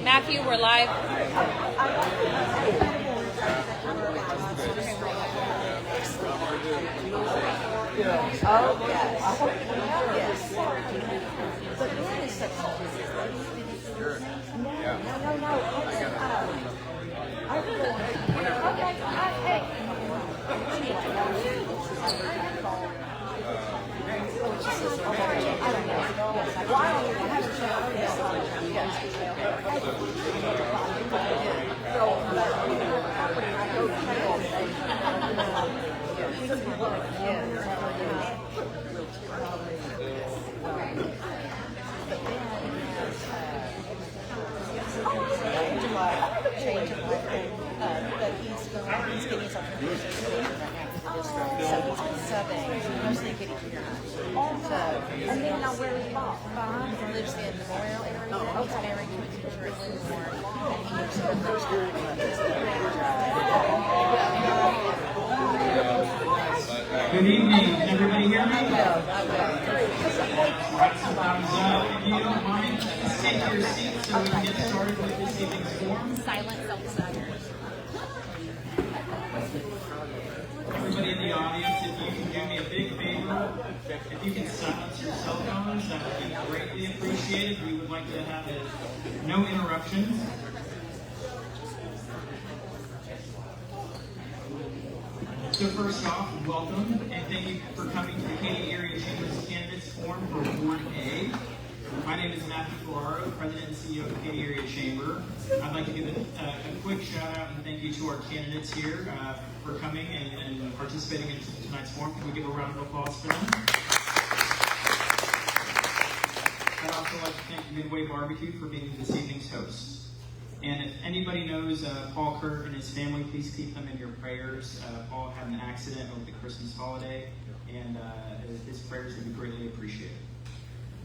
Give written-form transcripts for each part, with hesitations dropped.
Matthew, we're live. Oh, yes. But that is such a... No. Change of life, but he's getting something right now. So he's been subbing, mostly getting here. So, and then now where is Bob? Bob lives in the Memorial area. He's married to a teacher at Livermore, and he lives in the first Good evening. Can everybody hear me? Thumbs up. If you don't mind, please take your seats so we can get started with this evening's form. Silent self-starters. Everybody in the audience, if you can do me a big favor, if you can silence your cell phones, that would be greatly appreciated. We would like to have no interruptions. So first off, welcome, and thank you for coming to the Katy Area Chamber's Candidates Forum for Ward A. My name is Matthew Ferraro, President and CEO of the Katy Area Chamber. I'd like to give a quick shout out and thank you to our candidates here for coming and participating in tonight's forum. Can we give a round of applause for them? I'd also like to thank Midway Barbecue for being this evening's host. And if anybody knows Paul Kurt and his family, please keep them in your prayers. Paul had an accident over the Christmas holiday, and his prayers would be greatly appreciated.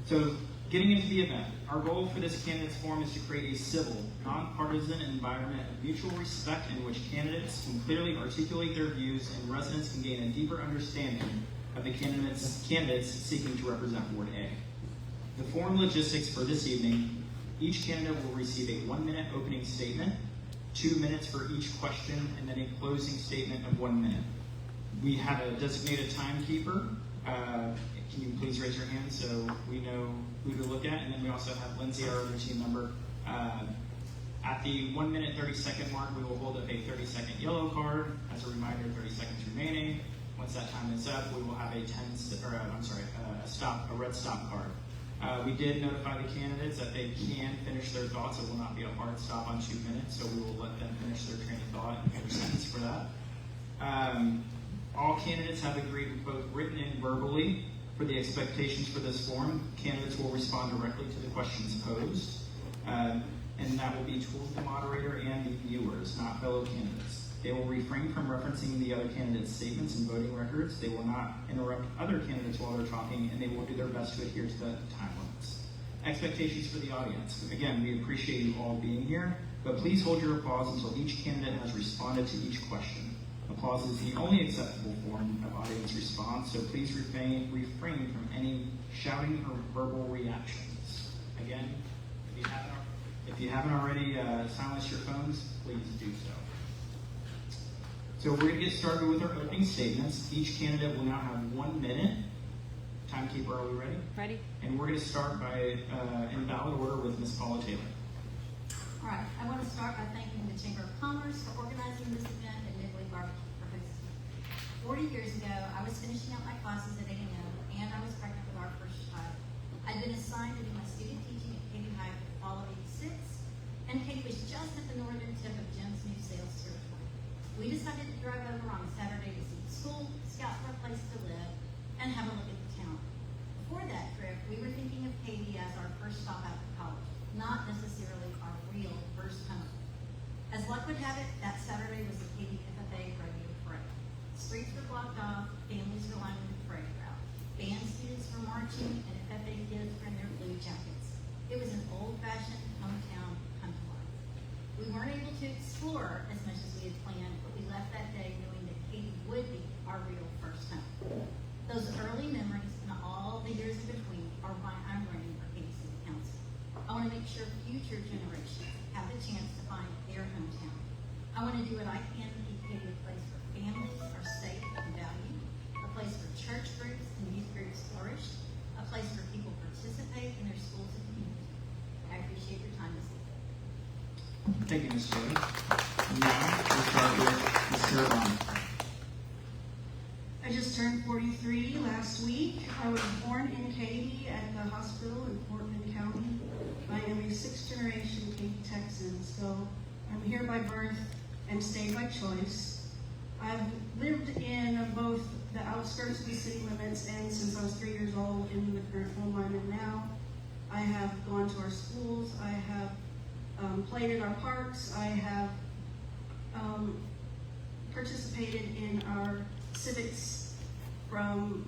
So, getting into the event, our goal for this candidates forum is to create a civil, nonpartisan environment of mutual respect in which candidates can clearly articulate their views and residents can gain a deeper understanding of the candidates seeking to represent Ward A. The forum logistics for this evening: each candidate will receive a 1-minute opening statement, 2 minutes for each question, and then a closing statement of 1 minute. We have a designated timekeeper. Can you please raise your hand so we know who to look at? And then we also have Lindsay, our other team member. At the 1 minute, 30-second mark, we will hold up a 30-second yellow card. As a reminder, 30 seconds remaining. Once that time is up, we will have a red stop card. We did notify the candidates that they can finish their thoughts. It will not be a hard stop on 2 minutes, so we will let them finish their train of thought and their sentence for that. All candidates have agreed, both written and verbally, for the expectations for this forum. Candidates will respond directly to the questions posed, and that will be towards the moderator and the viewers, not fellow candidates. They will refrain from referencing the other candidates' statements and voting records. They will not interrupt other candidates while they're talking, and they will do their best to adhere to the time limits. Expectations for the audience. Again, we appreciate you all being here, but please hold your applause until each candidate has responded to each question. Applause is the only acceptable form of audience response, so please refrain from any shouting or verbal reactions. Again, if you haven't already silenced your phones, please do so. So we're going to get started with our opening statements. Each candidate will now have 1 minute. Timekeeper, are we ready? Ready. And we're going to start by, in ballot order, with Ms. Paula Taylor. All right, I want to start by thanking the Chamber of Commerce for organizing this event and Midway Barbecue for hosting it. 40 years ago, I was finishing up my classes at A&M, and I was pregnant with our first child. I'd been assigned to do my student teaching at Katy High for the fall of '86, and Katy was just at the northern tip of Jim's new sales territory. We decided to drive over on Saturday to see the school, scout for a place to live, and have a look at the town. Before that trip, we were thinking of Katy as our first stop out of college, not necessarily our real first home. As luck would have it, that Saturday was the Katy FFA rodeo parade. Streets were blocked off, families were lining the parade route. Band students were marching, and FFA kids were in their blue jackets. It was an old-fashioned hometown come to life. We weren't able to explore as much as we had planned, but we left that day knowing that Katy would be our real first home. Those early memories and all the years in between are why I'm running for Katy City Council. I want to make sure future generations have the chance to find their hometown. I want to do what I can to keep Katy a place where families are safe and valued, a place where church groups and youth groups flourish, a place where people participate in their schools and community. I appreciate your time this evening. Thank you, Ms. Taylor. Now, we'll start with Mr. Bonin. I just turned 43 last week. I was born in Katy at the hospital in Portland County. I am a sixth-generation Katy Texan, so I'm here by birth and stay by choice. I've lived in both the outskirts of the city limits and since I was 3 years old in the current home I'm in now. I have gone to our schools. I have played in our parks. I have participated in our civics, from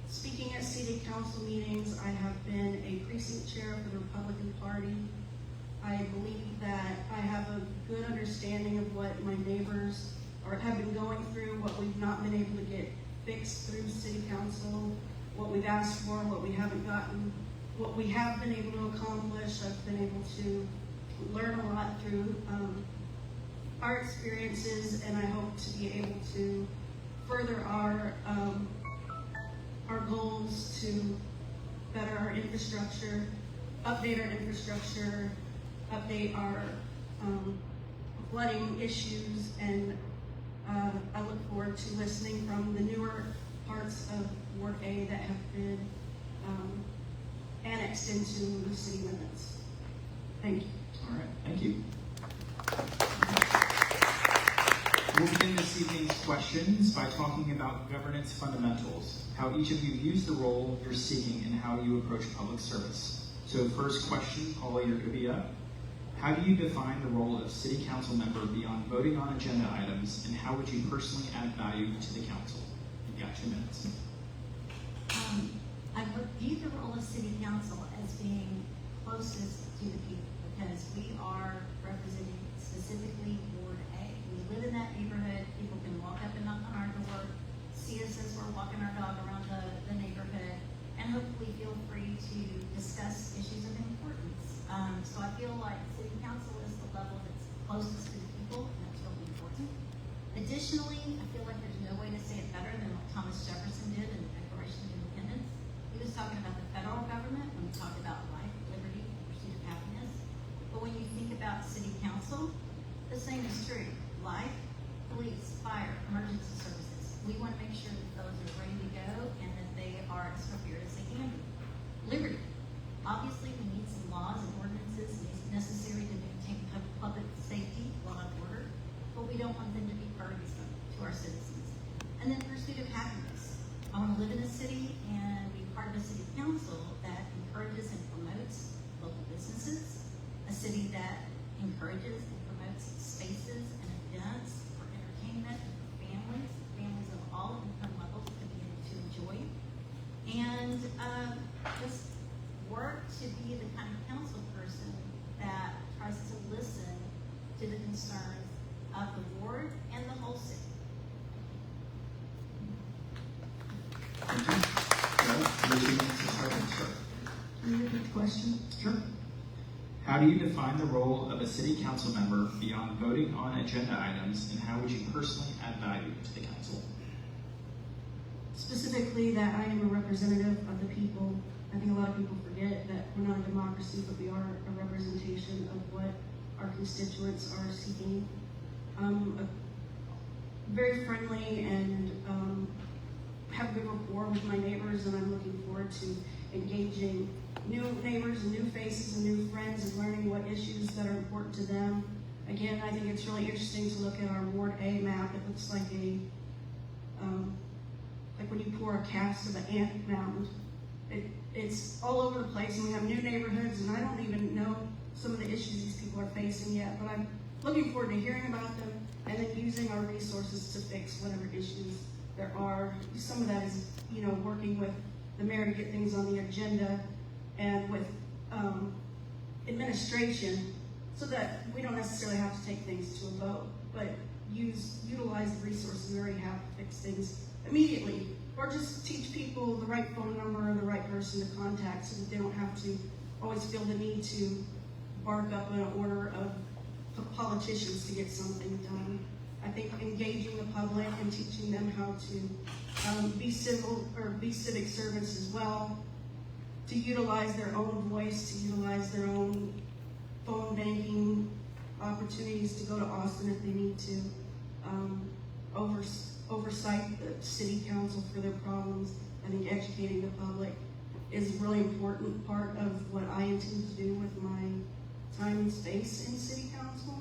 speaking at city council meetings. I have been a precinct chair for the Republican Party. I believe that I have a good understanding of what my neighbors have been going through, what we've not been able to get fixed through city council, what we've asked for, what we haven't gotten, what we have been able to accomplish. I've been able to learn a lot through our experiences, and I hope to be able to further our goals to better our infrastructure, update our infrastructure, update our flooding issues, and I look forward to listening from the newer parts of Ward A that have been annexed into the city limits. Thank you. All right, thank you. We'll begin this evening's questions by talking about governance fundamentals, how each of you views the role you're seeking and how you approach public service. So first question, Paula, you're going to be up. How do you define the role of city council member beyond voting on agenda items, and how would you personally add value to the council? You've got 2 minutes. I would view the role of city council as being closest to the people, because we are representing specifically Ward A. We live in that neighborhood. People can walk up and knock on our door, see us as we're walking our dog around the neighborhood, and hopefully feel free to discuss issues of importance. So I feel like city council is the level that's closest to the people, and that's really important. Additionally, I feel like there's no way to say it better than what Thomas Jefferson did in the Declaration of Independence. He was talking about the federal government when he talked about life, liberty, and pursuit of happiness. But when you think about city council, the same is true. Life, police, fire, emergency services. We want to make sure that those are ready to go and that they are as prepared as they can be. Liberty. Obviously, we need some laws and ordinances necessary to maintain public safety, law and order, but we don't want them to be burdensome to our citizens. And then pursuit of happiness. I want to live in a city and be part of a city council that encourages and promotes local businesses, a city that encourages and promotes spaces and events for entertainment and for families of all income levels to be able to enjoy, and just work to be the kind of council person that tries to listen to the concerns of the ward and the whole city. Thank you. Well, 2 minutes to start. Can you repeat the question? Sure. How do you define the role of a city council member beyond voting on agenda items, and how would you personally add value to the council? Specifically, that I am a representative of the people. I think a lot of people forget that we're not a democracy, but we are a representation of what our constituents are seeking. Very friendly and have a good rapport with my neighbors, and I'm looking forward to engaging new neighbors and new faces and new friends and learning what issues that are important to them. Again, I think it's really interesting to look at our Ward A map. It looks like like when you pour a cast of an ant mound. It's all over the place, and we have new neighborhoods, and I don't even know some of the issues these people are facing yet, but I'm looking forward to hearing about them and then using our resources to fix whatever issues there are. Some of that is, working with the mayor to get things on the agenda and with administration so that we don't necessarily have to take things to a vote, but utilize the resources we already have to fix things immediately, or just teach people the right phone number or the right person to contact so that they don't have to always feel the need to bark up an order of politicians to get something done. I think engaging the public and teaching them how to be civic servants as well, to utilize their own voice, to utilize their own phone banking opportunities to go to Austin if they need to, oversight the city council for their problems. I think educating the public is a really important part of what I intend to do with my time and space in city council.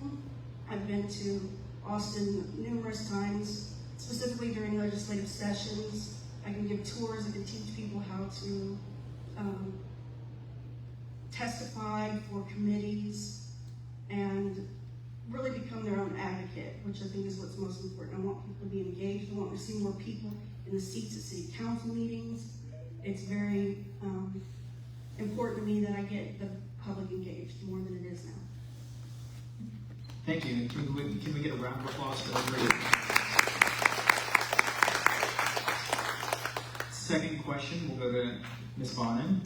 I've been to Austin numerous times, specifically during legislative sessions. I can give tours, I can teach people how to testify for committees and really become their own advocate, which I think is what's most important. I want people to be engaged. I want to see more people in the seats at city council meetings. It's very important to me that I get the public engaged more than it is now. Thank you. Can we get a round of applause for everybody? Second question, we'll go to Ms. Bonin.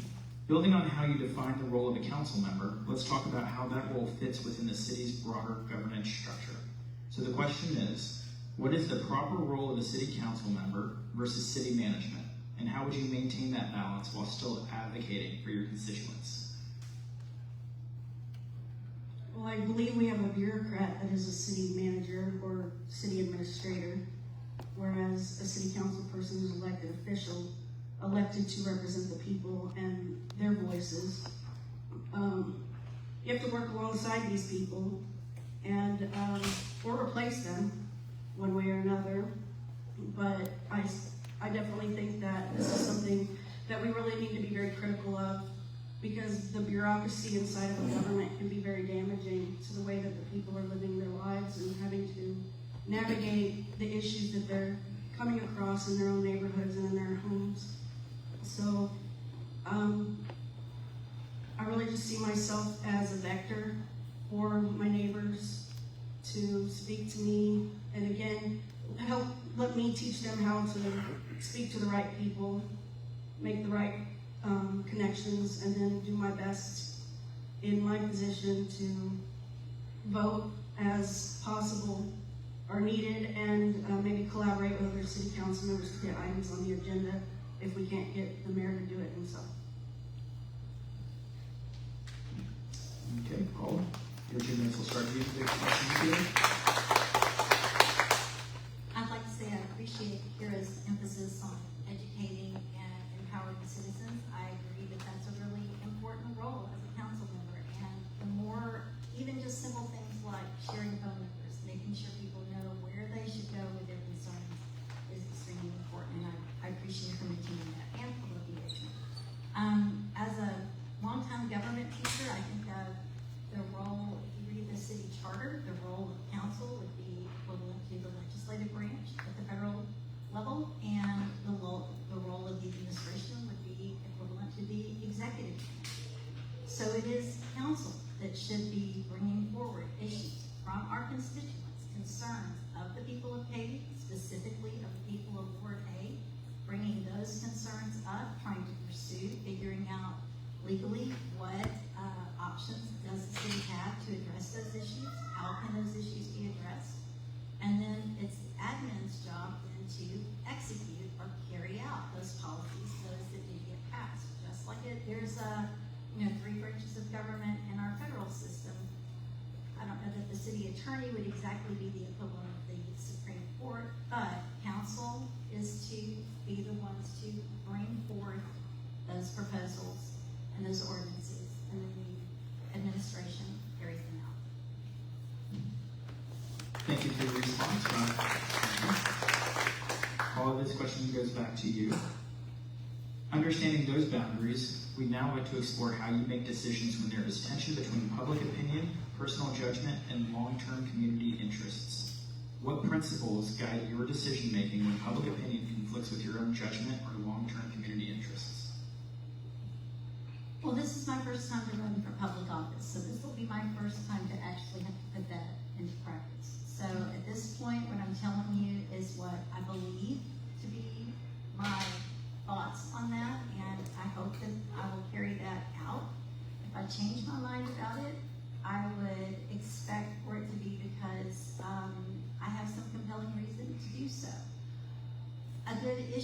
Building on how you define the role of a council member, let's talk about how that role fits within the city's broader governance structure. So the question is, what is the proper role of a city council member versus city management? And how would you maintain that balance while still advocating for your constituents? Well, I believe we have a bureaucrat that is a city manager or city administrator, whereas a city council person is an elected official, elected to represent the people and their voices. You have to work alongside these people and or replace them one way or another. But I definitely think that this is something that we really need to be very critical of, because the bureaucracy inside of a government can be very damaging to the way that the people are living their lives and having to navigate the issues that they're coming across in their own neighborhoods and in their homes. So I really just see myself as a vector for my neighbors to speak to me, and again, let me teach them how to speak to the right people, make the right connections, and then do my best in my position to vote as possible or needed, and maybe collaborate with other city council members to get items on the agenda if we can't get the mayor to do it himself. Okay, Paula, your 2 minutes will start you. I'd like to say I appreciate Kira's emphasis on educating and empowering citizens. I agree that that's a really important role as a council member, and the more, even just simple things like sharing phone numbers, making sure people know where they should go with their concerns is extremely important, and I appreciate her maintaining that and public engagement. As a longtime government teacher, I think the role, if you read the city charter, the role of council would be equivalent to the legislative branch at the federal level, and the role of the administration would be equivalent to the executive branch. So it is council that should be bringing forward issues from our constituents, concerns of the people of Katy, specifically of the people of Ward A, bringing those concerns up, trying to pursue, figuring out legally what options does the city have to address those issues, how can those issues be addressed, and then it's the admin's job then to execute or carry out those policies, those that do get passed. Just like there's 3 branches of government in our federal system. I don't know that the city attorney would exactly be the equivalent of the Supreme Court, but council is to be the ones to bring forth those proposals and those ordinances, and then the administration carries them out. Thank you for your response. Paula, this question goes back to you. Understanding those boundaries, we now like to explore how you make decisions when there is tension between public opinion, personal judgment, and long-term community interests. What principles guide your decision-making when public opinion conflicts with your own judgment or long-term community interests? Well, this is my first time to run for public office, so this will be my first time to actually have to put that into practice. So at this point, what I'm telling you is what I believe to be my thoughts on that, and I hope that I will carry that out. If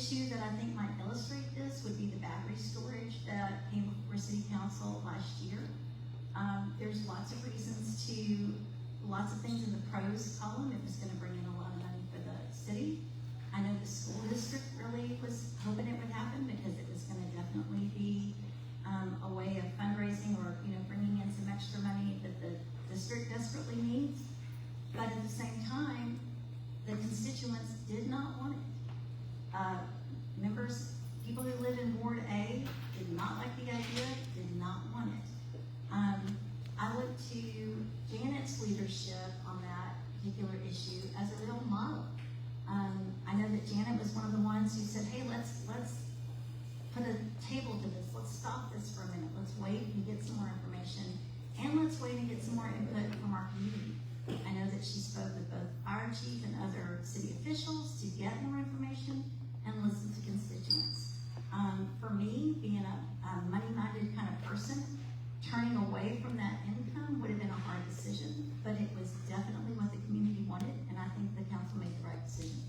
issue that I think might illustrate this would be the battery storage that came before City Council last year. There's lots of reasons lots of things in the pros column. It was going to bring in a lot of money for the city. I know the school district really was hoping it would happen because it was going to definitely be a way of fundraising or, bringing in some extra money that the district desperately needs. But at the same time, the constituents did not want it. People who live in Ward A did not like the idea, did not want it. I look to Janet's leadership on that particular issue as a real model. I know that Janet was one of the ones who said, hey, let's put a table to this. Let's stop this for a minute. Let's wait and get some more information. And let's wait and get some more input from our community. I know that she spoke with both our chief and other city officials to get more information and listen to constituents. For me, being a money-minded kind of person, turning away from that income would have been a hard decision, but it was definitely what the community wanted, and I think the council made the right decision.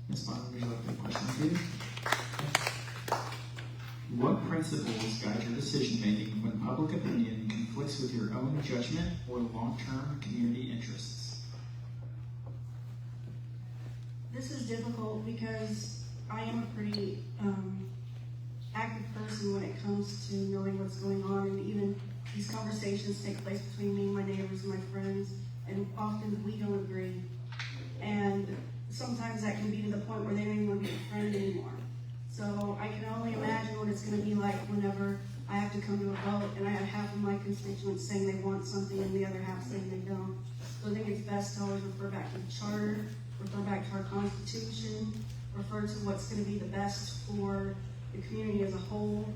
Ms. Bonin, would you like the question for you? What principles guide your decision making when public opinion conflicts with your own judgment or long-term community interests? This is difficult because I am a pretty active person when it comes to knowing what's going on, and even these conversations take place between me and my neighbors and my friends, and often we don't agree. And sometimes that can be to the point where they don't even want to be a friend anymore. So I can only imagine what it's going to be like whenever I have to come to a vote and I have half of my constituents saying they want something and the other half saying they don't. So I think it's best to always refer back to the charter, refer back to our Constitution, refer to what's going to be the best for the community as a whole,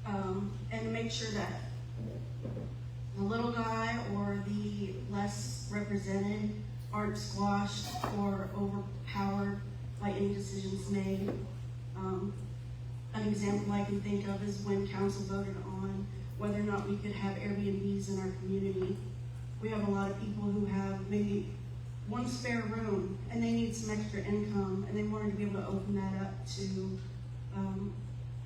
and to make sure that the little guy or the less represented aren't squashed or overpowered by any decisions made. An example I can think of is when council voted on whether or not we could have Airbnbs in our community. We have a lot of people who have maybe one spare room and they need some extra income, and they wanted to be able to open that up to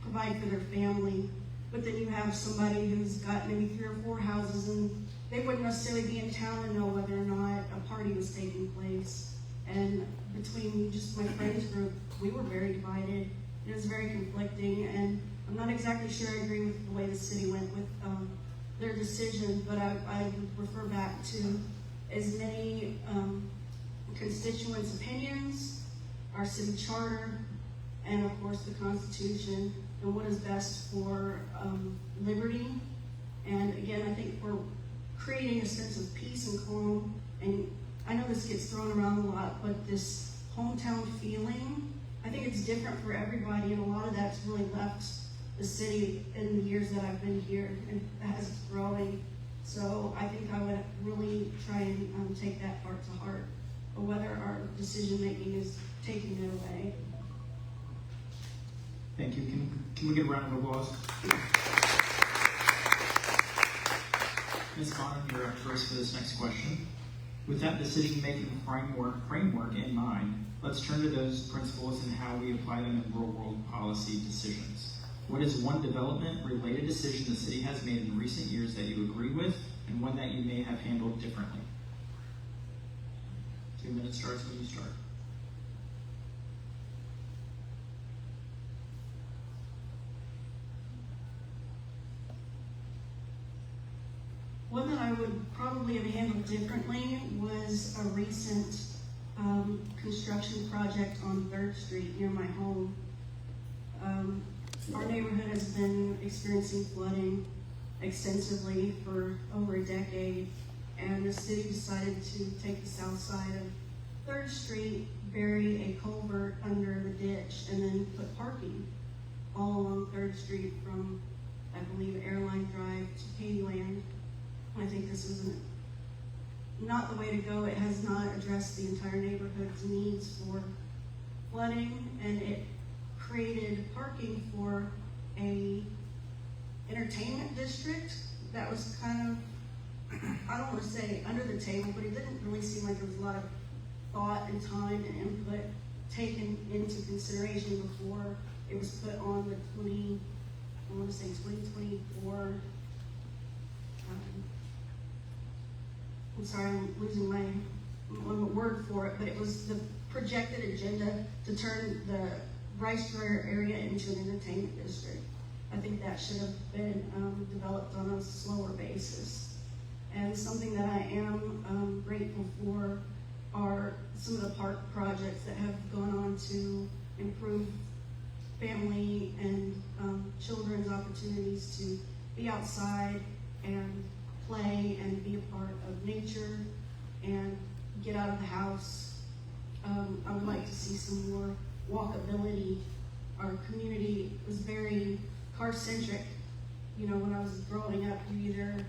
provide for their family. But then you have somebody who's got maybe 3 or 4 houses, and they wouldn't necessarily be in town to know whether or not a party was taking place. And between just my friends group, we were very divided. It was very conflicting, and I'm not exactly sure I agree with the way the city went with their decision, but I would refer back to as many constituents' opinions, our city charter, and of course the Constitution, and what is best for liberty. And again, I think we're creating a sense of peace and calm, and I know this gets thrown around a lot, but this hometown feeling, I think it's different for everybody, and a lot of that's really left the city in the years that I've been here, and as it's growing. So I think I would really try and take that part to heart, or whether our decision making is taking it away. Thank you. Can we get a round of applause? Ms. Bonin, you're up first for this next question. With that decision-making framework in mind, let's turn to those principles and how we apply them in real-world policy decisions. What is one development-related decision the city has made in recent years that you agree with, and one that you may have handled differently? 2 minutes starts when you start. One that I would probably have handled differently was a recent construction project on 3rd Street near my home. Our neighborhood has been experiencing flooding extensively for over a decade, and the city decided to take the south side of 3rd Street, bury a culvert under the ditch, and then put parking all along 3rd Street from, I believe, Airline Drive to Katy Land. I think this is not the way to go. It has not addressed the entire neighborhood's needs for flooding, and it created parking for a entertainment district that was kind of, I don't want to say under the table, but it didn't really seem like there was a lot of thought and time and input taken into consideration before it was put on the 2024. I'm sorry, I'm losing my word for it, but it was the projected agenda to turn the Rice Dryer area into an entertainment district. I think that should have been developed on a slower basis. And something that I am grateful for are some of the park projects that have gone on to improve family and children's opportunities to be outside and play and be a part of nature and get out of the house. I would like to see some more walkability. Our community was very car-centric. You know, when I was growing up, you either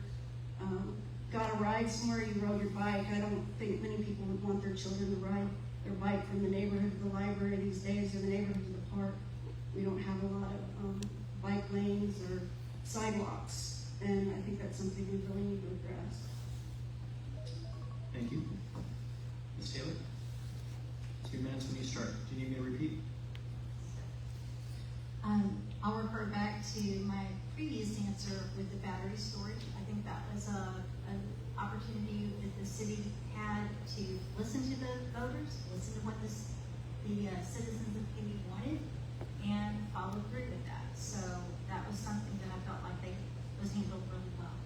got a ride somewhere, you rode your bike. I don't think many people would want their children to ride their bike from the neighborhood to the library these days, or the neighborhood to the park. We don't have a lot of bike lanes or sidewalks, and I think that's something we really need to address. Thank you. Ms. Taylor? 2 minutes when you start. Do you need me to repeat? I'll refer back to my previous answer with the battery storage. I think that was an opportunity that the city had to listen to the voters, listen to what the citizens of Katy wanted, and follow through with that. So that was something that I felt like was handled really well.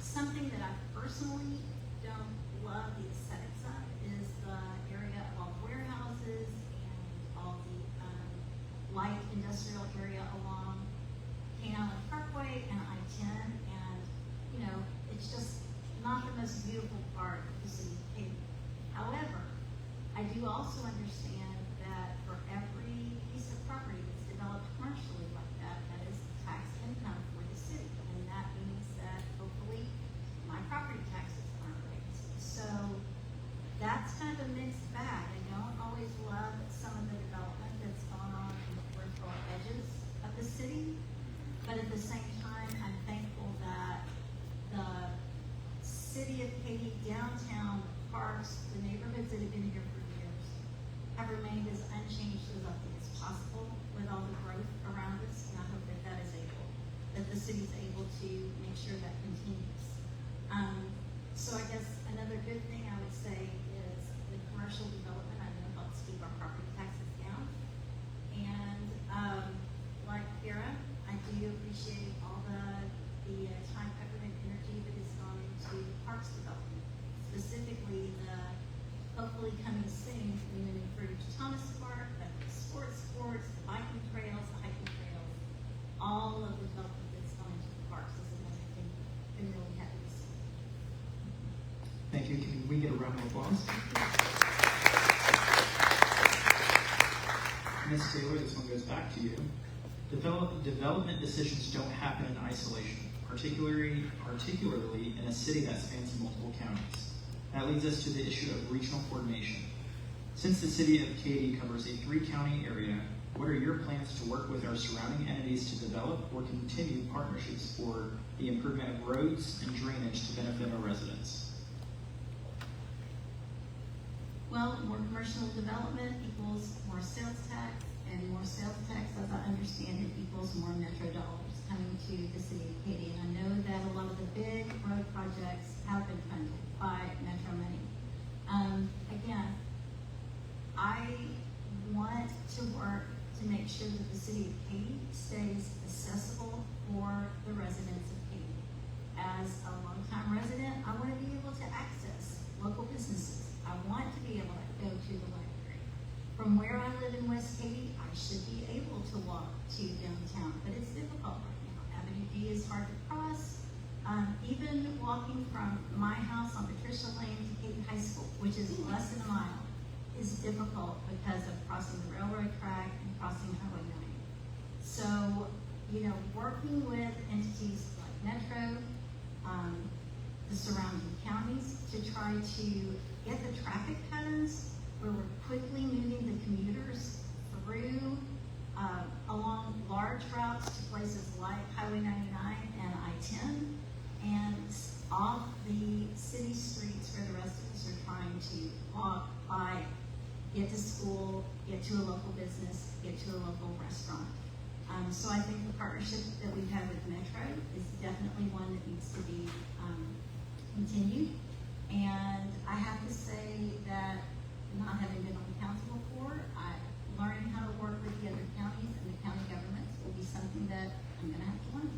Something that I personally don't love the aesthetics of is the area of all the warehouses and all the light industrial area along Cane Island Parkway and I-10, and you know, it's just not the most beautiful part of the city of Katy. However, I do also understand that for every piece of property that's developed commercially like that, that is tax income for the city, and that means that hopefully my property taxes aren't raised. So that's kind of a mixed bag. I don't always love some of the development that's gone on in the peripheral edges of the city, but at the same time, I'm thankful that the city of Katy downtown parks, the neighborhoods that have been here for years, have remained as unchanged as I think is possible with all the growth around us, and I hope that that the city's able to make sure that continues. So I guess another good thing I would say is the commercial development, I know helps keep our property taxes down. And like Cara, I do appreciate all the time, effort, and energy that has gone into parks development, specifically the hopefully coming soon community fruit Thomas Park, the sports, the biking trails, the hiking trails, all of the development that's gone into the parks is another thing I'm really happy to see. Thank you. Can we get a round of applause? Ms. Taylor, this one goes back to you. Development decisions don't happen in isolation, particularly in a city that spans multiple counties. That leads us to the issue of regional coordination. Since the city of Katy covers a 3-county area, what are your plans to work with our surrounding entities to develop or continue partnerships for the improvement of roads and drainage to benefit our residents? Well, more commercial development equals more sales tax, and more sales tax, as I understand it, equals more metro dollars coming to the city of Katy. And I know that a lot of the big road projects have been funded by metro money. Again, I want to work to make sure that the city of Katy stays accessible for the residents of Katy. As a longtime resident, I want to be able to access local businesses. I want to be able to go to the library. From where I live in West Katy, I should be able to walk to downtown, but it's difficult right now. Avenue D is hard to cross. Even walking from my house on Patricia Lane to Katy High School, which is less than a mile, is difficult because of crossing the railroad track and crossing Highway 9. So, you know, working with entities like Metro, the surrounding counties, to try to get the traffic patterns where we're quickly moving the commuters through along large routes to places like Highway 99 and I-10 and off the city streets where the rest of us are trying to walk, bike, get to school, get to a local business, get to a local restaurant. So I think the partnership that we've had with Metro is definitely one that needs to be continued. And I have to say that not having been on the council before, learning how to work with the other counties and the county governments will be something that I'm going to have to learn.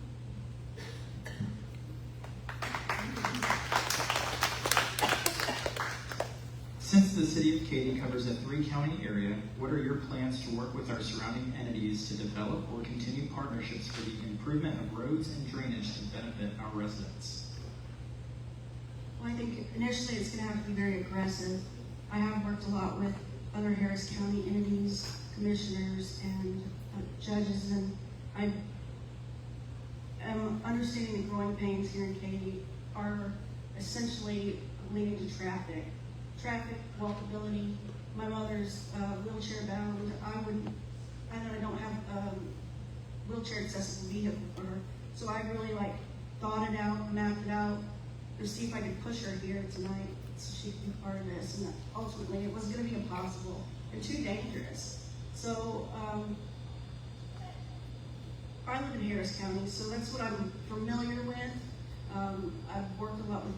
Since the city of Katy covers a 3-county area, what are your plans to work with our surrounding entities to develop or continue partnerships for the improvement of roads and drainage to benefit our residents? Well, I think initially it's going to have to be very aggressive. I have worked a lot with other Harris County entities, commissioners, and judges, and I am understanding the growing pains here in Katy are essentially leading to traffic, walkability. My mother's wheelchair bound. I don't have a wheelchair accessible vehicle for her, so I really thought it out, mapped it out, to see if I could push her here tonight so she could be part of this. And ultimately, it was going to be impossible and too dangerous. So I live in Harris County, so that's what I'm familiar with. I've worked a lot with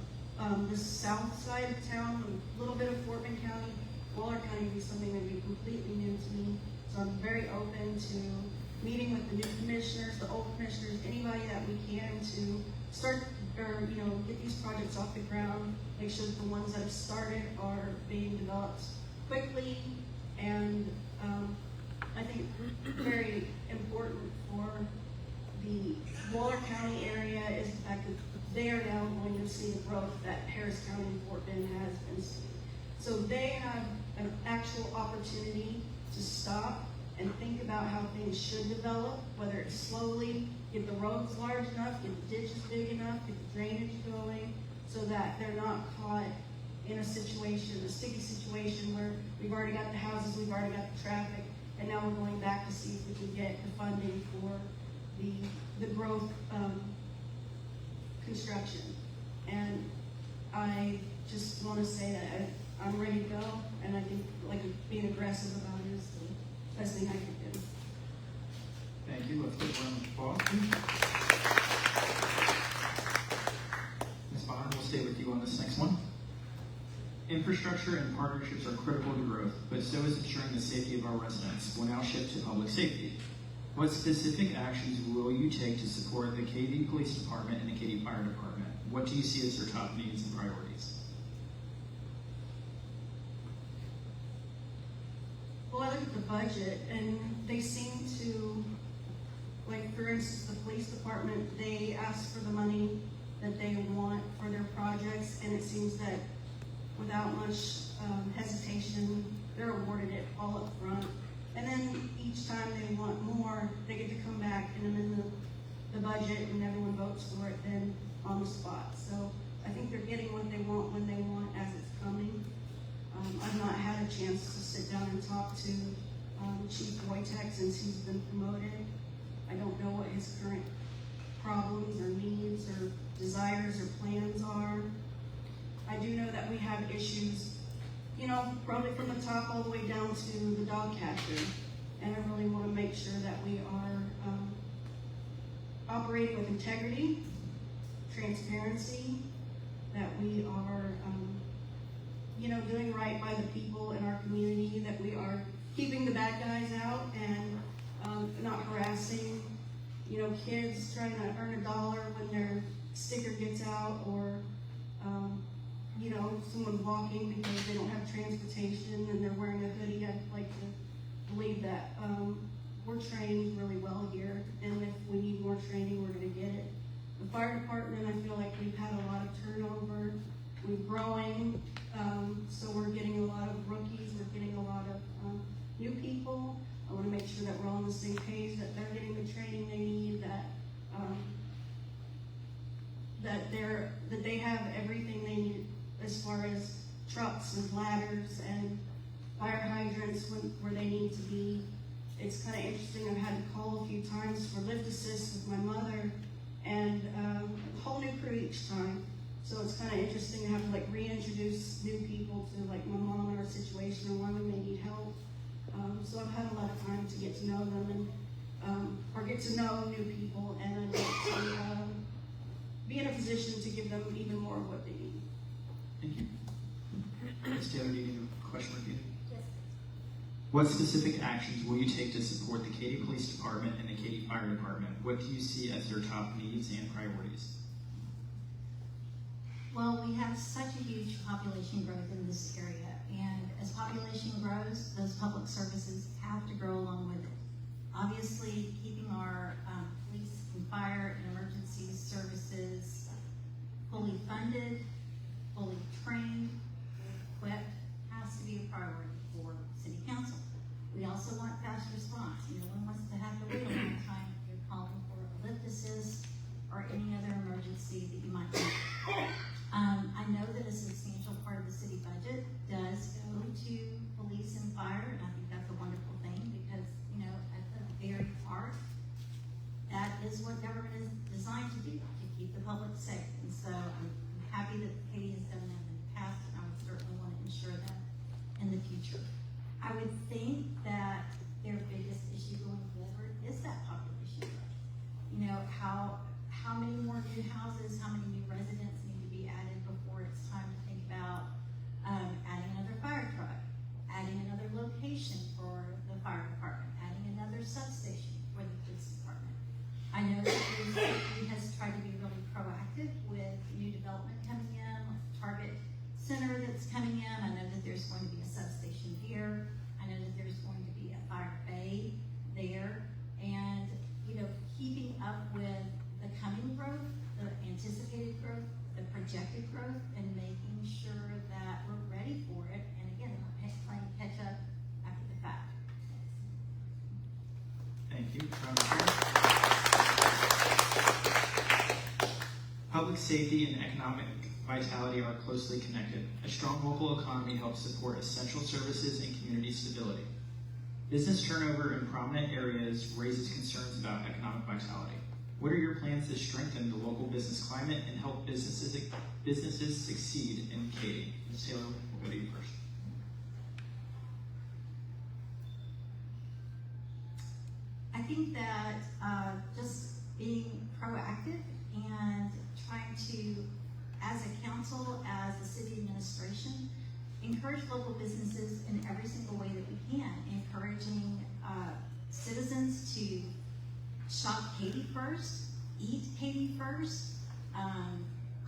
the south side of town, a little bit of Fort Bend County. Waller County would be something that would be completely new to me. So I'm very open to meeting with the new commissioners, the old commissioners, anybody that we can to start or get these projects off the ground, make sure that the ones that have started are being developed quickly, and I think very important for the Waller County area is the fact that they are now going to see the growth that Harris County and Fort Bend has been seeing. So they have an actual opportunity to stop and think about how things should develop, whether it's slowly, get the roads large enough, get the ditches big enough, get the drainage going, so that they're not caught in a situation, a sticky situation where we've already got the houses, we've already got the traffic, and now we're going back to see if we can get the funding for the growth construction. And I just want to say that I'm ready to go, and I think being aggressive about it is the best thing I can do. Thank you. Let's give a round of applause. Ms. Bonin, we'll stay with you on this next one. Infrastructure and partnerships are critical to growth, but so is ensuring the safety of our residents. We'll now shift to public safety. What specific actions will you take to support the Katy Police Department and the Katy Fire Department? What do you see as their top needs and priorities? Well, I look at the budget, and they seem to, for instance, the police department, they ask for the money that they want for their projects, and it seems that without much hesitation, they're awarded it all up front. And then each time they want more, they get to come back and amend the budget, and everyone votes for it then on the spot. So I think they're getting what they want when they want as it's coming. I've not had a chance to sit down and talk to Chief Wojtek since he's been promoted. I don't know what his current problems or needs or desires or plans are. I do know that we have issues, probably from the top all the way down to the dog catcher. And I really want to make sure that we are operating with integrity, transparency, that we are, doing right by the people in our community, that we are keeping the bad guys out and not harassing, kids trying to earn $1 when their sticker gets out, or someone walking because they don't have transportation and they're wearing a hoodie. I'd like to believe that we're trained really well here, and if we need more training, we're going to get it. The fire department, I feel like we've had a lot of turnover. We're growing, so we're getting a lot of rookies. We're getting a lot of new people. I want to make sure that we're all on the same page, that they're getting the training they need, that they have everything they need as far as trucks and ladders and fire hydrants where they need to be. It's kind of interesting. I've had to call a few times for lift assist with my mother, and a whole new crew each time. So it's kind of interesting to have to like reintroduce new people to like my mom and our situation and why we may need help. So I've had a lot of time to get to know them and or get to know new people, and I'd like to be in a position to give them even more of what they need. Thank you. Ms. Taylor, do you need a question repeated? Yes. What specific actions will you take to support the Katy Police Department and the Katy Fire Department? What do you see as their top needs and priorities? Well, we have such a huge population growth in this area, and as population grows, those public services have to grow along with it. Obviously, keeping our police and fire and emergency services fully funded, fully trained, equipped, has to be a priority for City Council. We also want fast response. No one wants to have to wait a long time if you're calling for a lift assist or any other emergency that you might need. I know that a substantial part of the city budget does go to police and fire, and I think that's a wonderful thing because, you know, at the very heart, that is what government is designed to do, to keep the public safe. And so I'm happy that Katy has done that in the past, and I would certainly want to ensure that in the future. I would think that their biggest issue going forward is that population growth. You know, how many more new houses, how many new residents need to be added before it's time to think about adding another fire truck, adding another location for the fire department, adding another substation for the police department. I know that the city has tried to be really proactive with new development coming in, like the Target Center that's coming in. I know that there's going to be a substation here. I know that there's going to be a fire bay there. And, you know, keeping up with the coming growth, the anticipated growth, the projected growth, and making sure that we're ready for it. And again, not playing catch up after the fact. Thank you. Public safety and economic vitality are closely connected. A strong local economy helps support essential services and community stability. Business turnover in prominent areas raises concerns about economic vitality. What are your plans to strengthen the local business climate and help businesses succeed in Katy? Ms. Taylor, we'll go to you first. I think that just being proactive and trying to, as a council, as a city administration, encourage local businesses in every single way that we can, encouraging citizens to shop Katy first, eat Katy first,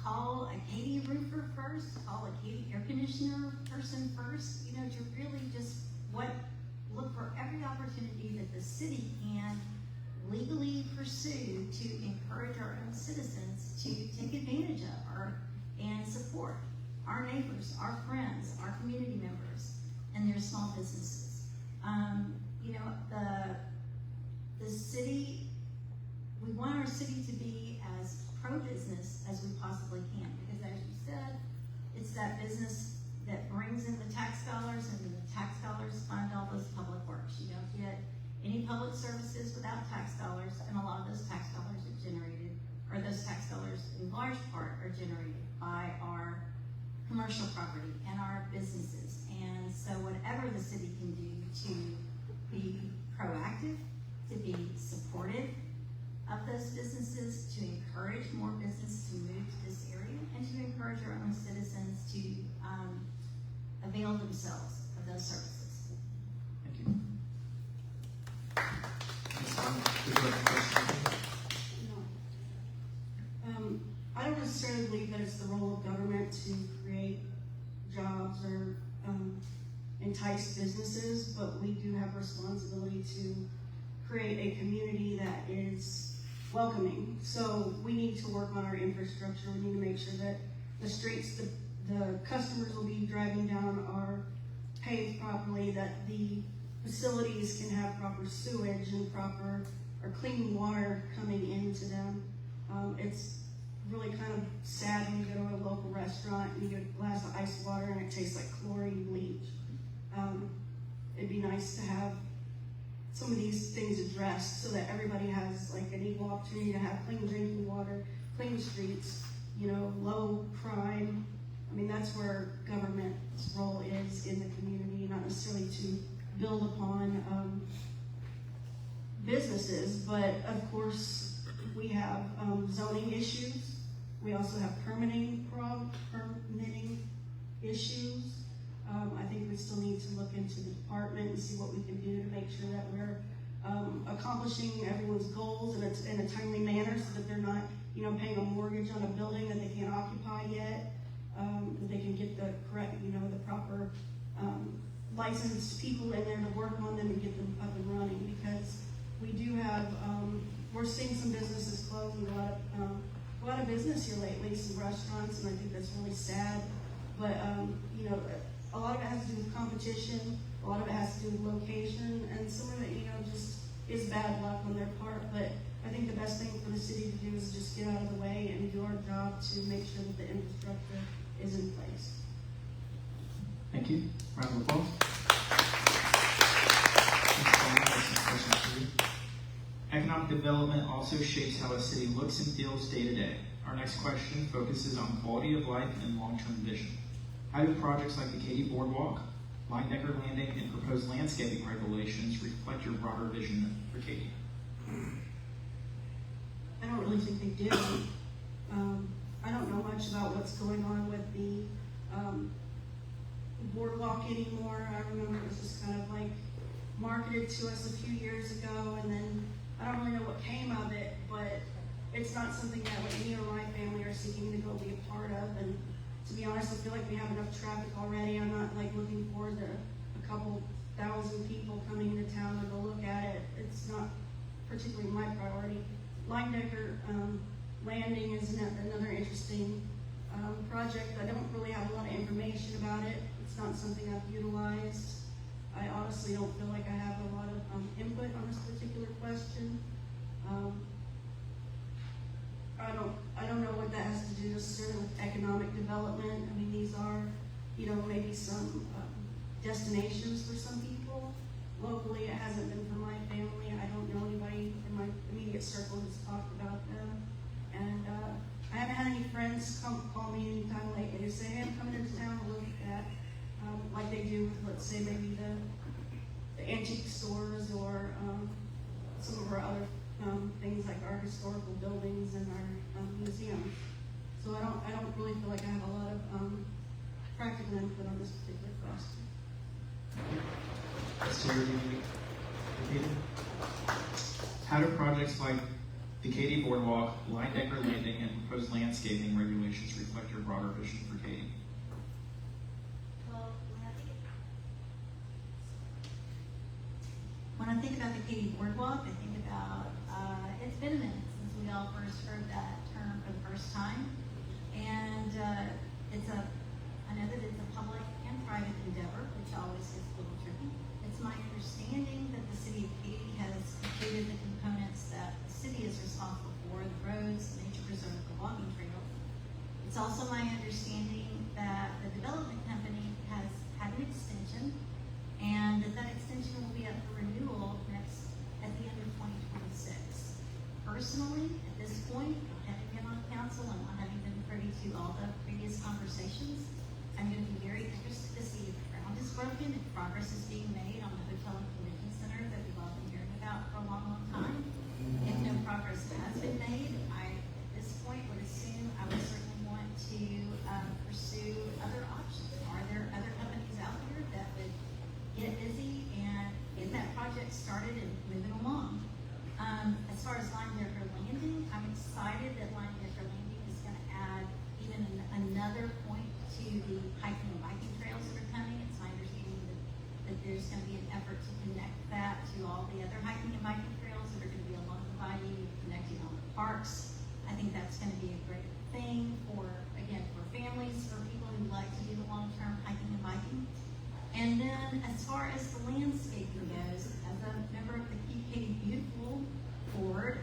call a Katy roofer first, call a Katy air conditioner person first, you know, to really just look for every opportunity that the city can legally pursue to encourage our own citizens to take advantage of and support our neighbors, our friends, our community members, and their small businesses. You know, the city, we want our city to be as pro-business as we possibly can, because as you said, it's that business that brings in the tax dollars, and the tax dollars fund all those public works. You don't get any public services without tax dollars, and a lot of those tax dollars are generated, or those tax dollars in large part are generated by our commercial property and our businesses. And so whatever the city can do to be proactive, to be supportive of those businesses, to encourage more business to move to this area, and to encourage our own citizens to avail themselves of those services. Thank you. Ms. Bonin, would you like a question? No. I don't necessarily believe that it's the role of government to create jobs or entice businesses, but we do have responsibility to create a community that is welcoming. So we need to work on our infrastructure. We need to make sure that the streets, the customers will be driving down are paved properly, that the facilities can have proper sewage and proper or clean water coming into them. It's really kind of sad when you go to a local restaurant and you get a glass of ice water and it tastes like chlorine bleach. It'd be nice to have some of these things addressed so that everybody has like an equal opportunity to have clean drinking water, clean streets, low crime. I mean, that's where government's role is in the community, not necessarily to build upon businesses, but of course we have zoning issues. We also have permitting issues. I think we still need to look into the department and see what we can do to make sure that we're accomplishing everyone's goals in a timely manner, so that they're not, paying a mortgage on a building that they can't occupy yet. That they can get the correct, the proper licensed people in there to work on them and get them up and running. Because we do have, we're seeing some businesses closing, a lot of business here lately, some restaurants, and I think that's really sad. But a lot of it has to do with competition, a lot of it has to do with location, and some of it, just is bad luck on their part. But I think the best thing for the city to do is just get out of the way and do our job to make sure that the infrastructure is in place. Thank you. Round of applause. Economic development also shapes how a city looks and feels day to day. Our next question focuses on quality of life and long-term vision. How do projects like the Katy Boardwalk, Linedecker Landing, and proposed landscaping regulations reflect your broader vision for Katy? I don't really think they do. I don't know much about what's going on with the boardwalk anymore. I remember it was just kind of like marketed to us a few years ago, and then I don't really know what came of it, but it's not something that me or my family are seeking to go be a part of. And to be honest, I feel like we have enough traffic already. I'm not looking forward to a couple thousand people coming into town to go look at it. It's not particularly my priority. Linedecker Landing is another interesting project. I don't really have a lot of information about it. It's not something I've utilized. I honestly don't feel like I have a lot of input on this particular question. I don't know what that has to do necessarily with economic development. I mean, these are, maybe some destinations for some people. Locally, it hasn't been for my family. I don't know anybody in my immediate circle who's talked about them. And I haven't had any friends call me anytime lately to say, hey, I'm coming into town to look at that. Like they do with, let's say, maybe the antique stores or some of our other things like our historical buildings and our museums. So I don't really feel like I have a lot of practical input on this particular question. How do projects like the Katy Boardwalk, Linedecker Landing, and proposed landscaping regulations reflect your broader vision for Katy? Well, when I think about the Katy Boardwalk, I think about, it's been a minute since we all first heard that term for the first time. And I know that it's a public and private endeavor, which always gets a little tricky. It's my understanding that the city of Katy has completed the components that the city is responsible for, the roads, nature preserve, the walking trails. It's also my understanding that the development company has had an extension, and that extension will be up for renewal at the end of 2026. Personally, at this point, having been on council and not having been privy to all the previous conversations, I'm going to be very interested to see if the ground is broken, if progress is being made on the hotel and convention center that we've all been hearing about for a long, long time. If no progress has been made, I, at this point, would assume I would certainly want to pursue other options. Are there other companies out there that would get busy and get that project started and move it along? As far as Linedecker Landing, I'm excited that Linedecker Landing is going to add even another point to the hiking and biking trails that are coming. It's my understanding that there's going to be an effort to connect that to all the other hiking and biking trails that are going to be along the bayou, connecting all the parks. I think that's going to be a great thing for families, for people who like to do the long-term hiking and biking. And then as far as the landscaping goes, as a member of the Keep Katy Beautiful board,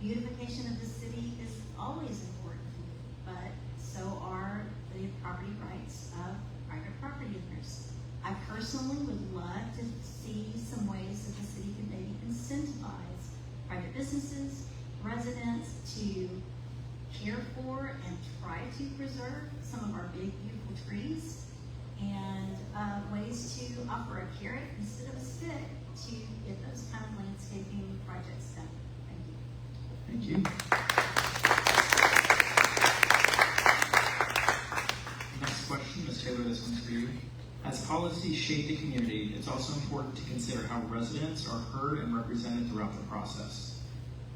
beautification of the city is always important to me, but so are the property rights of private property owners. I personally would love to see some ways that the city could maybe incentivize private businesses, residents to care for and try to preserve some of our big, beautiful trees, and ways to offer a carrot instead of a stick to get those kind of landscaping projects done. Thank you. Thank you. Next question, Ms. Taylor, this one's for you. As policies shape the community, it's also important to consider how residents are heard and represented throughout the process.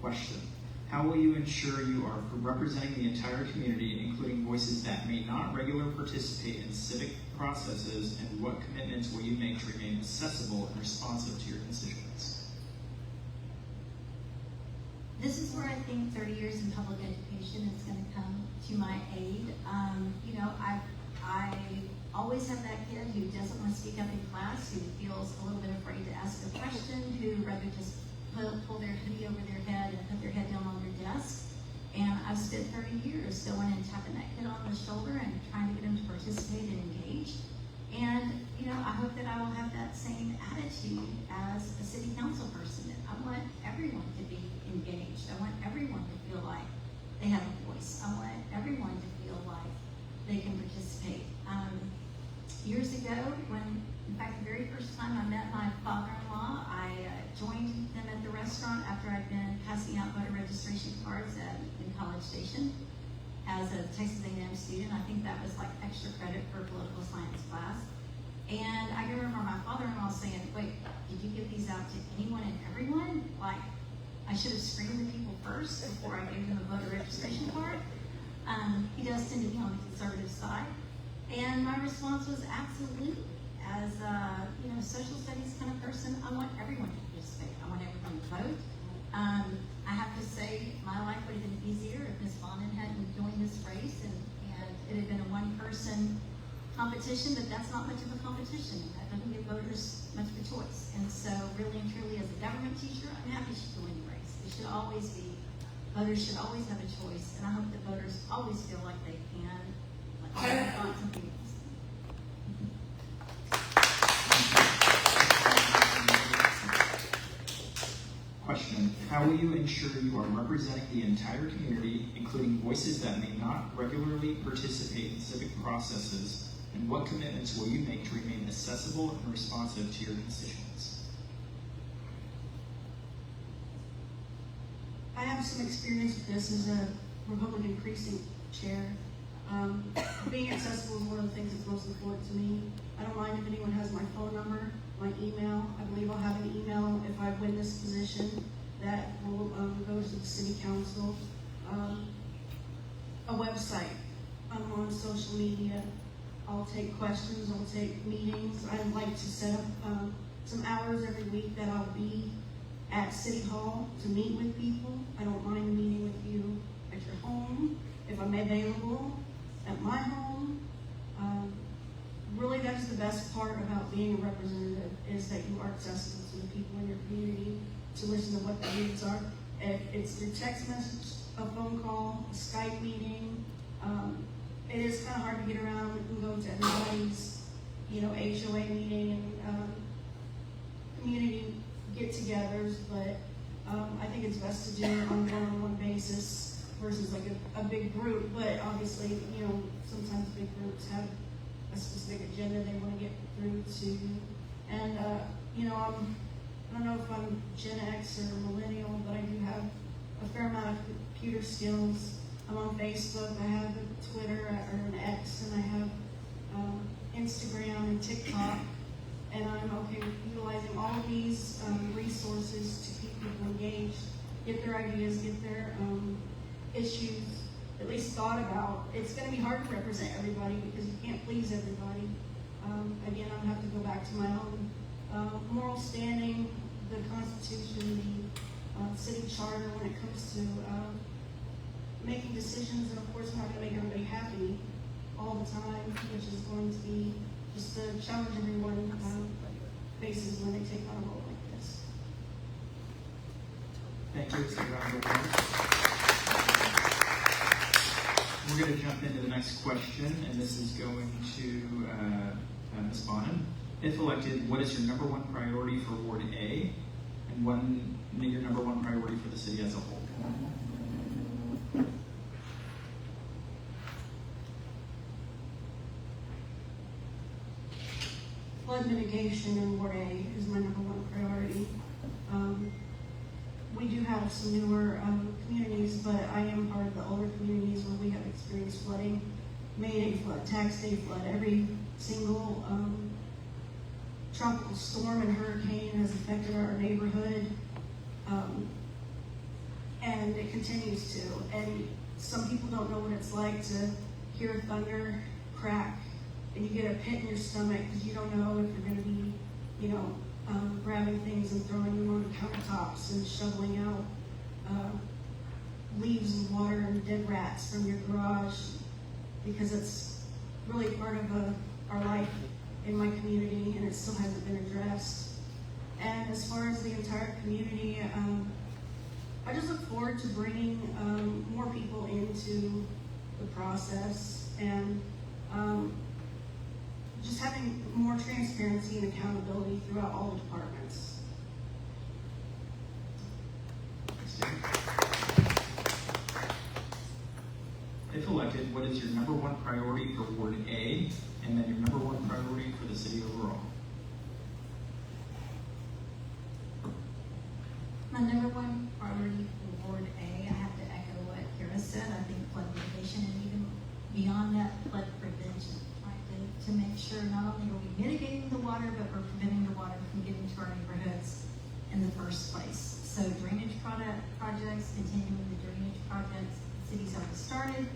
Question: how will you ensure you are representing the entire community, including voices that may not regularly participate in civic processes, and what commitments will you make to remain accessible and responsive to your constituents? This is where I think 30 years in public education is going to come to my aid. I always have that kid who doesn't want to speak up in class, who feels a little bit afraid to ask a question, who rather just pull their hoodie over their head and put their head down on their desk. And I've spent 30 years going and tapping that kid on the shoulder and trying to get him to participate and engage. And, I hope that I will have that same attitude as a city council person. I want everyone to be engaged. I want everyone to feel like they have a voice. I want everyone to feel like they can participate. Years ago, in fact, the very first time I met my father-in-law, I joined them at the restaurant after I'd been passing out voter registration cards in College Station as a Texas A&M student. I think that was like extra credit for political science class. And I can remember my father-in-law saying, "Wait, did you give these out to anyone and everyone? Like, I should have screened the people first before I gave them a voter registration card." He does tend to be on the conservative side. And my response was absolutely. As a social studies kind of person, I want everyone to participate. I want everyone to vote. I have to say, my life would have been easier if Ms. Bonin hadn't joined this race and it had been a one-person competition, but that's not much of a competition. That doesn't give voters much of a choice. And so really and truly, as a government teacher, I'm happy she joined the race. It should always be, voters should always have a choice, and I hope that voters always feel like they can, like they want something else. Question: how will you ensure you are representing the entire community, including voices that may not regularly participate in civic processes, and what commitments will you make to remain accessible and responsive to your constituents? I have some experience with this as a Republican precinct chair. Being accessible is one of the things that's most important to me. I don't mind if anyone has my phone number, my email. I believe I'll have an email if I win this position that will go to the city council. A website. I'm on social media. I'll take questions. I'll take meetings. I'd like to set up some hours every week that I'll be at City Hall to meet with people. I don't mind meeting with you at your home if I'm available, at my home. Really, that's the best part about being a representative, is that you are accessible to the people in your community, to listen to what their needs are. If it's through text message, a phone call, a Skype meeting, it is kind of hard to get around and go to everybody's, HOA meeting and community get-togethers, but I think it's best to do it on a one-on-one basis versus like a big group. But obviously, sometimes big groups have a specific agenda they want to get through to. And, I don't know if I'm Gen X or millennial, but I do have a fair amount of computer skills. I'm on Facebook, I have a Twitter or an X, and I have Instagram and TikTok. And I'm okay with utilizing all of these resources to keep people engaged, get their ideas, get their issues at least thought about. It's going to be hard to represent everybody because you can't please everybody. Again, I'm going to have to go back to my own moral standing, the Constitution, the city charter when it comes to making decisions. And of course, I'm not going to make everybody happy all the time, which is going to be just the challenge everyone faces when they take on a role like this. Thank you. It's a round of applause. We're going to jump into the next question, and this is going to Ms. Bonin. If elected, what is your number one priority for Ward A, and your number one priority for the city as a whole? flood mitigation in Ward A is my number one priority. We do have some newer communities, but I am part of the older communities where we have experienced flooding, May Day flood, tax day flood. Every single tropical storm and hurricane has affected our neighborhood, and it continues to. And some people don't know what it's like to hear thunder crack, and you get a pit in your stomach because you don't know if you're going to be, grabbing things and throwing them on the countertops and shoveling out leaves and water and dead rats from your garage, because it's really part of our life in my community, and it still hasn't been addressed. And as far as the entire community, I just look forward to bringing more people into the process, and just having more transparency and accountability throughout all the departments. If elected, what is your number one priority for Ward A, and then your number one priority for the city overall? My number one priority for Ward A, I have to echo what Cara said. I think flood mitigation and even beyond that, flood prevention. To make sure not only are we mitigating the water, but we're preventing the water from getting to our neighborhoods in the first place. So drainage projects, continuing the drainage projects the city's already started.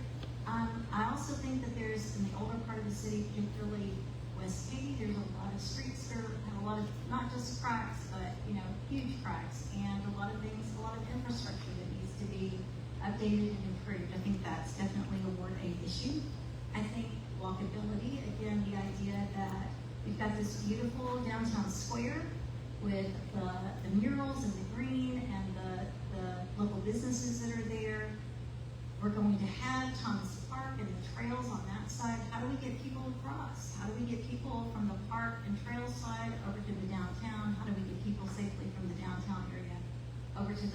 I also think that there's, in the older part of the city, particularly West Katy, there's a lot of streets that have a lot of, not just cracks, but huge cracks, and a lot of things, a lot of infrastructure that needs to be updated and improved. I think that's definitely a Ward A issue. I think walkability, again, the idea that we've got this beautiful downtown square with the murals and the green and the local businesses that are there. We're going to have Thomas Park and the trails on that side. How do we get people across? How do we get people from the park and trail side over to the downtown? How do we get people safely from the downtown area over to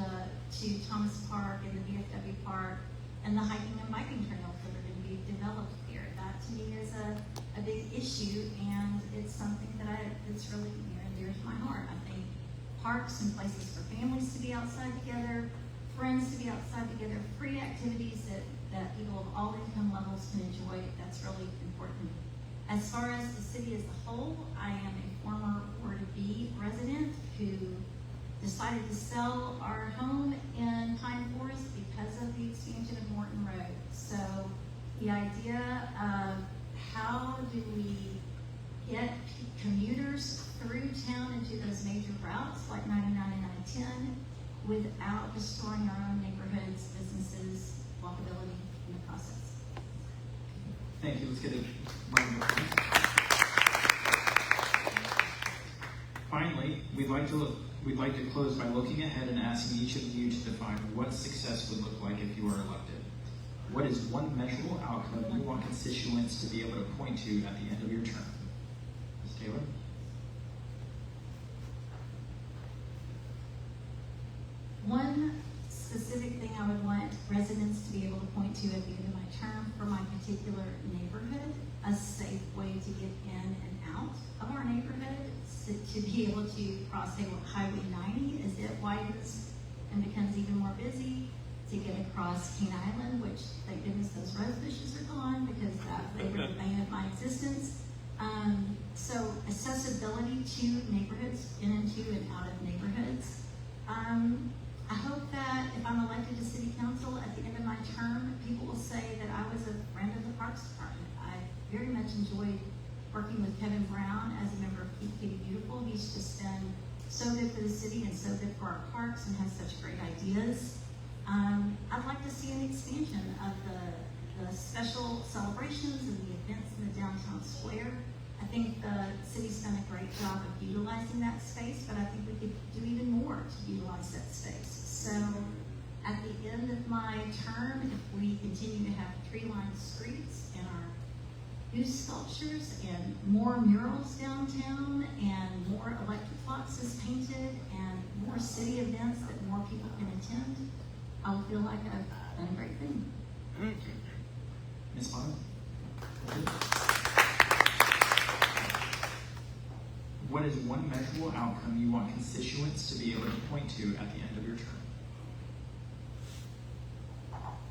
Thomas Park and the VFW Park and the hiking and biking trails that are going to be developed here? That to me is a big issue, and it's something that's really near and dear to my heart. I think parks and places for families to be outside together, friends to be outside together, free activities that people of all income levels can enjoy, that's really important. As far as the city as a whole, I am a former Ward B resident who decided to sell our home in Pine Forest because of the expansion of Morton Road. So the idea of how do we get commuters through town into those major routes like 99 and 910 without destroying our own neighborhoods, businesses, walkability in the process. Thank you. Let's get a round of applause. Finally, we'd like to close by looking ahead and asking each of you to define what success would look like if you are elected. What is one measurable outcome you want constituents to be able to point to at the end of your term? Ms. Taylor? One specific thing I would want residents to be able to point to at the end of my term for my particular neighborhood, a safe way to get in and out of our neighborhood, to be able to cross Highway 90 as it widens and becomes even more busy, to get across King Island, which thank goodness those rose bushes are gone because they were the bane of my existence. So accessibility to neighborhoods, in and to and out of neighborhoods. I hope that if I'm elected to city council at the end of my term, people will say that I was a friend of the Parks Department. I very much enjoyed working with Kevin Brown as a member of Keep Katy Beautiful. He's just been so good for the city and so good for our parks and has such great ideas. I'd like to see an expansion of the special celebrations and the events in the downtown square. I think the city's done a great job of utilizing that space, but I think we could do even more to utilize that space. So at the end of my term, if we continue to have tree-lined streets and our new sculptures and more murals downtown and more electric boxes painted and more city events that more people can attend, I'll feel like I've done a great thing. Ms. Bonin? outcome you want constituents to be able to point to at the end of your term?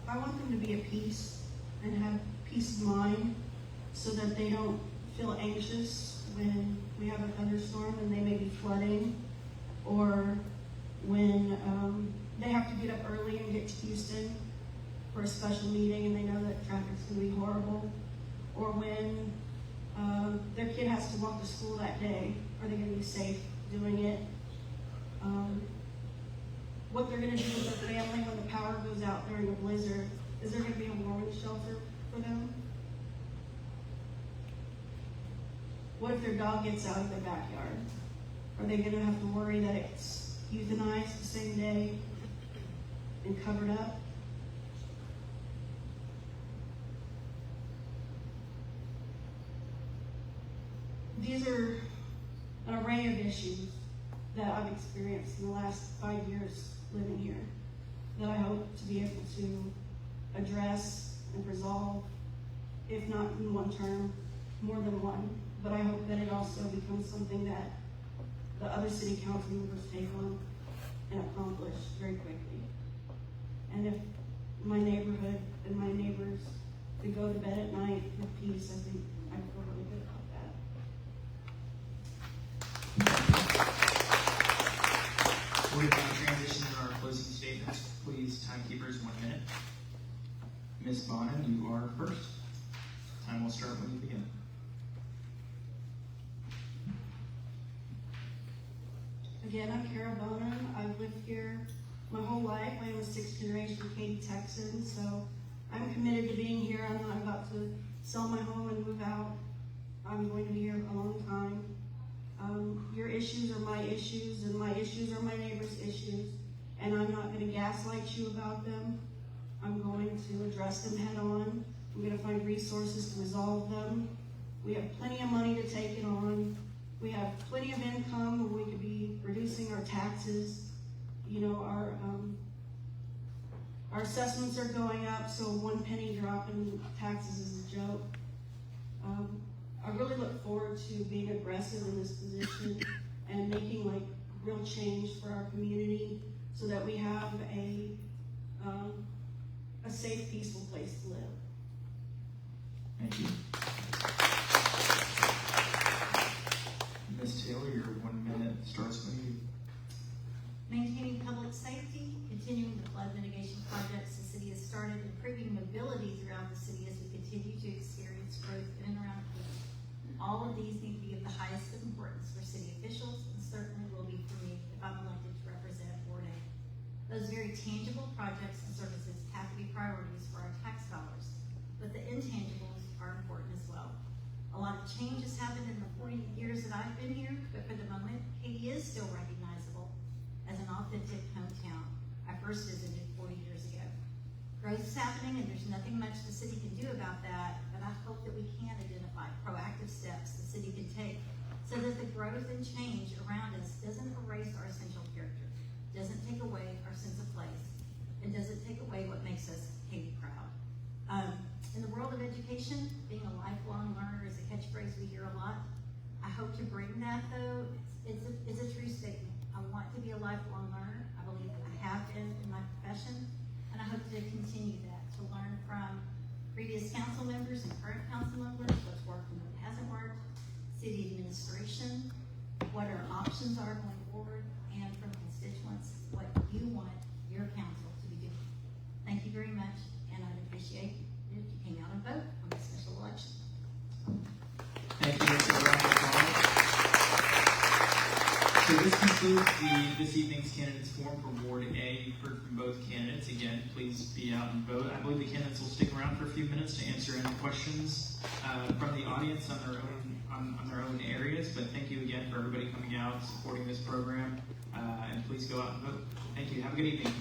I want them to be at peace and have peace of mind so that they don't feel anxious when we have a thunderstorm and they may be flooding, or when they have to get up early and get to Houston for a special meeting and they know that traffic's going to be horrible, or when their kid has to walk to school that day. Are they going to be safe doing it? What they're going to do with their family when the power goes out during a blizzard. Is there going to be a warming shelter for them? What if their dog gets out of their backyard? Are they going to have to worry that it's euthanized the same day and covered up? These are an array of issues that I've experienced in the last 5 years living here that I hope to be able to address and resolve, if not in one term, more than one. But I hope that it also becomes something that the other city council members take on and accomplish very quickly. And if my neighborhood and my neighbors could go to bed at night with peace, I think I feel really good about that. We're going to transition to our closing statements. Please, timekeepers, 1 minute. Ms. Bonin, you are first. Time will start when you begin. Again, I'm Cara Bonin. I've lived here my whole life. I am a 6th generation Katy Texan, so I'm committed to being here. I'm not about to sell my home and move out. I'm going to be here a long time. Your issues are my issues, and my issues are my neighbor's issues, and I'm not going to gaslight you about them. I'm going to address them head on. I'm going to find resources to resolve them. We have plenty of money to take it on. We have plenty of income where we could be reducing our taxes. You know, our assessments are going up, so 1 penny drop in taxes is a joke. I really look forward to being aggressive in this position and making like real change for our community so that we have a safe, peaceful place to live. Thank you. Ms. Taylor, your 1 minute starts with you. Maintaining public safety, continuing the flood mitigation projects the city has started, improving mobility throughout the city as we continue to experience growth in and around Katy. All of these need to be of the highest importance for city officials, and certainly will be for me if I'm elected to represent Ward A. Those very tangible projects and services have to be priorities for our tax dollars, but the intangibles are important as well. A lot of change has happened in the 40 years that I've been here, but for the moment, Katy is still recognizable as an authentic hometown. I first visited 40 years ago. Growth is happening, and there's nothing much the city can do about that, but I hope that we can identify proactive steps the city can take so that the growth and change around us doesn't erase our essential character, doesn't take away our sense of place, and doesn't take away what makes us Katy proud. In the world of education, being a lifelong learner is a catchphrase we hear a lot. I hope to bring that, though. It's a true statement. I want to be a lifelong learner. I believe that I have been in my profession, and I hope to continue that, to learn from previous council members and current council members, what's worked and what hasn't worked, city administration, what our options are going forward, and from constituents, what you want your council to be doing. Thank you very much, and I'd appreciate it if you came out and vote on the special election. Thank you, Mr. Brown. So this concludes this evening's candidates forum for Ward A. You've heard from both candidates. Again, please be out and vote. I believe the candidates will stick around for a few minutes to answer any questions from the audience on their own areas. But thank you again for everybody coming out, supporting this program, and please go out and vote. Thank you. Have a good evening.